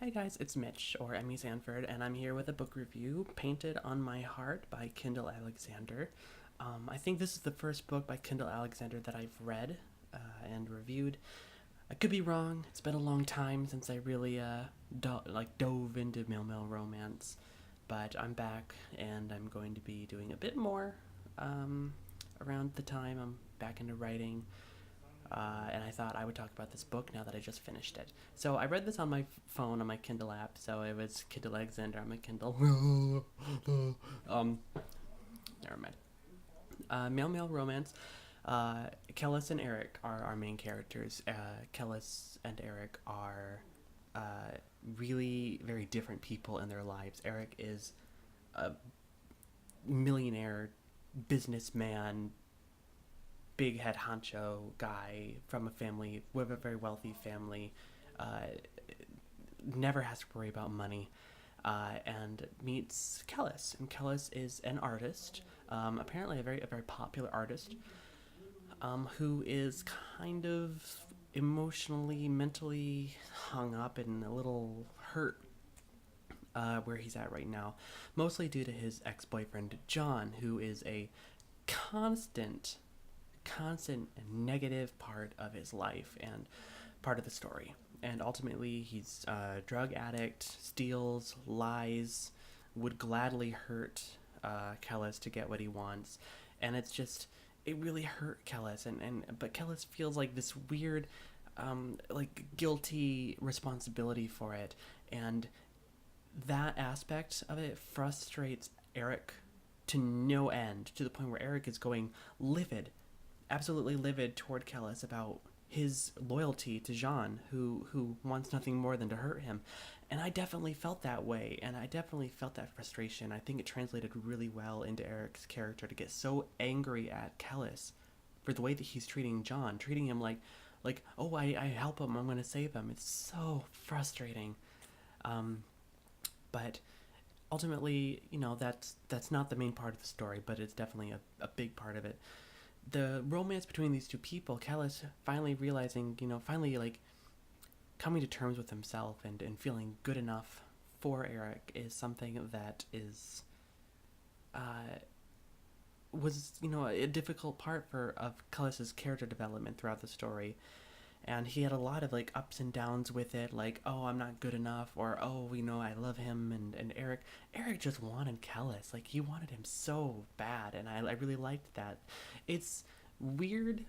Hey guys, it's Mitch, or Emmy Sanford, and I'm here with a book review, Painted on My Heart by Kindle Alexander. I think this is the first book by Kindle Alexander that I've read and reviewed. I could be wrong. It's been a long time since I really dove into male romance, but I'm back and I'm going to be doing a bit more around the time I'm back into writing. And I thought I would talk about this book now that I just finished it. So I read this on my phone on my Kindle app. So it was Kindle Alexander on my Kindle. um, Never mind. Male romance. Kellis and Eric are our main characters. Kellis and Eric are really very different people in their lives. Eric is a millionaire businessman, big head honcho guy from a family with a very wealthy family, uh, never has to worry about money, and meets Kellis. And Kellis is an artist, apparently a very popular artist, who is kind of emotionally, mentally hung up and a little hurt where he's at right now, mostly due to his ex-boyfriend John, who is a constant negative part of his life and part of the story. And ultimately, he's a drug addict, steals, lies, would gladly hurt Kellis to get what he wants. And it's just, it really hurt Kellis. But Kellis feels like this weird, like guilty responsibility for it. And that aspect of it frustrates Eric to no end, to the point where Eric is going livid, absolutely livid toward Kellis about his loyalty to Jean, who wants nothing more than to hurt him. And I definitely felt that way, and I definitely felt that frustration. I think it translated really well into Eric's character to get so angry at Kellis for the way that he's treating John, treating him like oh, I help him, I'm going to save him. It's so frustrating. But ultimately, that's not the main part of the story, but it's definitely a big part of it. The romance between these two people, Kellis finally realizing, finally like coming to terms with himself and feeling good enough for Eric, is something that is was a difficult part of Kellis's character development throughout the story. And he had a lot of like ups and downs with it, like, oh, I'm not good enough, or oh, I love him. And Eric just wanted Kellis, like he wanted him so bad, and I really liked that. It's weird.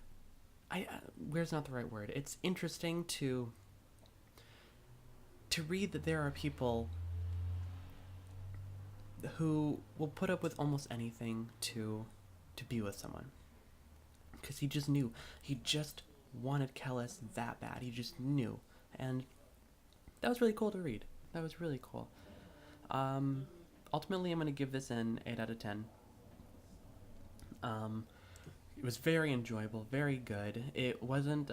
Weird's not the right word. It's interesting to read that there are people who will put up with almost anything to be with someone, because he just wanted Kellis that bad. He just knew. And that was really cool to read. That was really cool. Um, Ultimately, I'm going to give this an 8 out of 10. Um, it was very enjoyable, very good. It wasn't,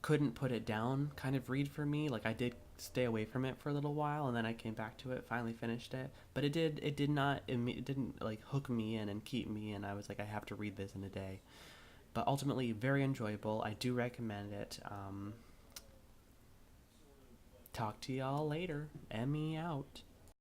couldn't put it down kind of read for me. Like, I did stay away from it for a little while, and then I came back to it, finally finished it. But it didn't, like, hook me in and keep me, and I was like, I have to read this in a day. But ultimately, very enjoyable. I do recommend it. Talk to y'all later. Emmy out.